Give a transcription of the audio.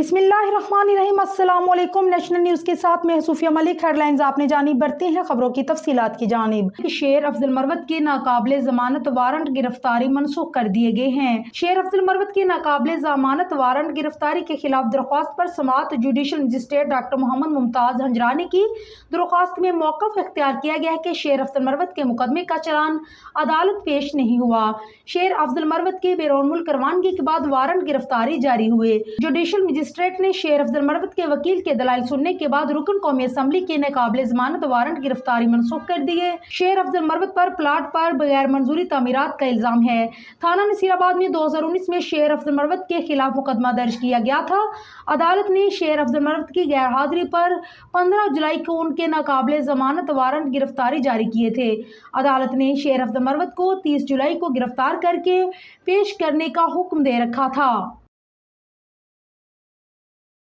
बिस्मिल्लाहिर्रहमानिर्रहीम। अस्सलाम वालेकुम। नेशनल न्यूज़ के साथ मैं सूफिया मलिक। हेडलाइंस आपने जानी, बढ़ते हैं खबरों की तफसीलात की जानिब। शेर अफजल मरवत के नाकाबिले जमानत वारंट गिरफ्तारी मनसूख कर दिए गए हैं। शेर अफजल मरवत की नाकाबिले जमानत वारंट गिरफ्तारी के खिलाफ दरख्वास्त पर समाअत judicial magistrate doctor Mohammad Mumtaz Hanjrani की दरख्वास्त में मौक़िफ़ इख्तियार किया गया है कि शेर अफजल मरवत के मुकदमे का चलान अदालत पेश नहीं हुआ। शेर अफजल मरवत के बैरून मुल्क रवानगी के बाद वारंट गिरफ्तारी जारी हुए। जुडिशल मजिस्ट्रेट ने शेर अफजल मरवत के वकील के दलाइल सुनने के बाद रुकन कौमी असम्बली के नाकाबिले जमानत वारंट गिरफ्तारी मनसूख कर दिए। शेर अफजल मरवत पर प्लाट पर बगैर मंजूरी तामीरात का इल्जाम है। थाना नसीराबाद में 2019 में शेर अफजल मरवत के खिलाफ मुकदमा दर्ज किया गया था। अदालत ने शेर अफजल मरवत की गैर हाजिरी पर 15 जुलाई को उनके नाकाबिले जमानत वारंट गिरफ्तारी जारी किए थे। अदालत ने शेर अफजल मरवत को 30 जुलाई को गिरफ्तार करके पेश करने का हुक्म दे रखा था।